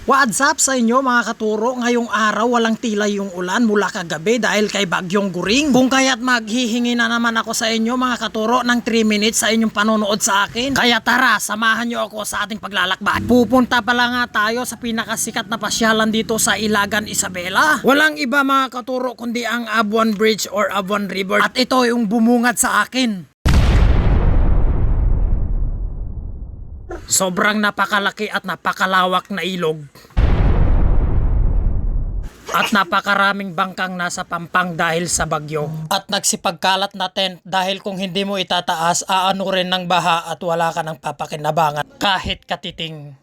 What's up sa inyo mga katuro? Ngayong araw walang tilay yung ulan mula kagabi dahil kay Bagyong Guring. Kung kaya't maghihingi na naman ako sa inyo mga katuro ng 3 minutes sa inyong panonood sa akin. Kaya tara, samahan nyo ako sa ating paglalakbay. Pupunta pala nga tayo sa pinakasikat na pasyalan dito sa Ilagan, Isabela. Walang iba mga katuro kundi ang Abuan Bridge or Abuan River. At ito yung bumungad sa akin. Sobrang napakalaki at napakalawak na ilog. At napakaraming bangkang nasa pampang dahil sa bagyo. At nagsipagkalat na tent dahil kung hindi mo itataas, aano rin ng baha at wala ka ng papakinabangan kahit katiting.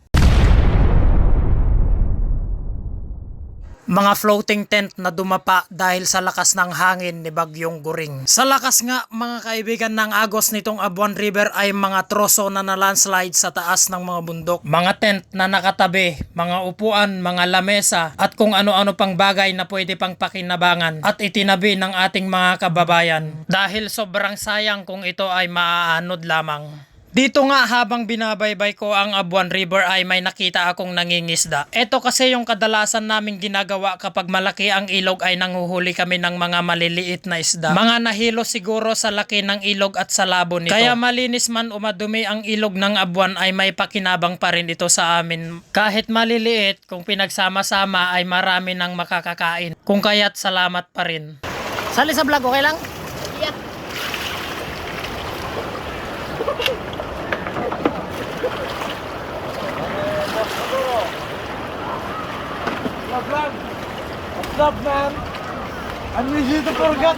Mga floating tent na dumapa dahil sa lakas ng hangin ni Bagyong Guring. Sa lakas nga mga kaibigan ng agos nitong Abuan River ay mga troso na landslide sa taas ng mga bundok. Mga tent na nakatabi, mga upuan, mga lamesa at kung ano-ano pang bagay na pwede pang pakinabangan at itinabi ng ating mga kababayan. Dahil sobrang sayang kung ito ay maaanod lamang. Dito nga habang binabaybay ko ang Abuan River ay may nakita akong nangingisda. Ito kasi yung kadalasan naming ginagawa kapag malaki ang ilog ay nanguhuli kami ng mga maliliit na isda. Mga nahilo siguro sa laki ng ilog at sa labo nito. Kaya malinis man umadumi ang ilog ng Abuan ay may pakinabang pa rin ito sa amin. Kahit maliliit, kung pinagsama-sama ay marami nang makakakain. Kung kaya't salamat pa rin. Sali sa vlog, okay lang? Yeah. What's up, man? I'm easy to forget.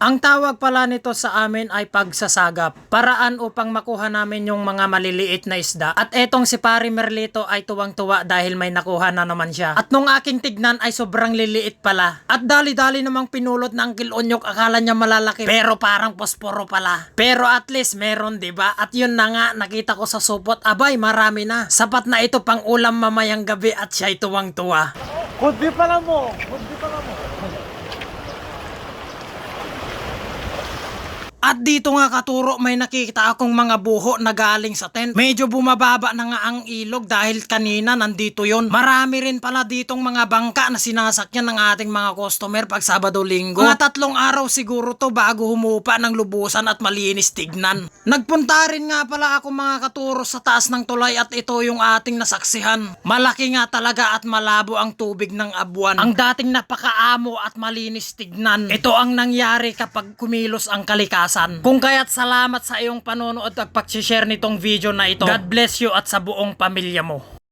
Ang tawag pala nito sa amin ay pagsasagap. Paraan upang makuha namin yung mga maliliit na isda. At etong si Pari Merlito ay tuwang-tuwa dahil may nakuha na naman siya. At nung aking tignan ay sobrang liliit pala. At dali-dali namang pinulot ng kilonyok, akala niya malalaki. Pero parang posporo pala. Pero at least meron, 'di ba? At yun na nga, nakita ko sa supot, abay marami na. Sapat na ito pang ulam mamayang gabi at siya'y tuwang-tuwa. Kundi pala mo. Kundi pala mo. At dito nga katuro may nakita akong mga buho na galing sa tent. Medyo bumababa na nga ang ilog dahil kanina nandito yon. Marami rin pala ditong mga bangka na sinasakyan ng ating mga customer pag Sabado-Linggo. Mga 3 araw siguro to bago humupa ng lubusan at malinis tignan. Nagpunta rin nga pala ako mga katuro sa taas ng tulay at ito yung ating nasaksihan. Malaki nga talaga at malabo ang tubig ng Abuan. Ang dating napakaamo at malinis tignan. Ito ang nangyari kapag kumilos ang kalikasan. Kung kaya't salamat sa iyong panonood at pag-share nitong video na ito. God bless you at sa buong pamilya mo.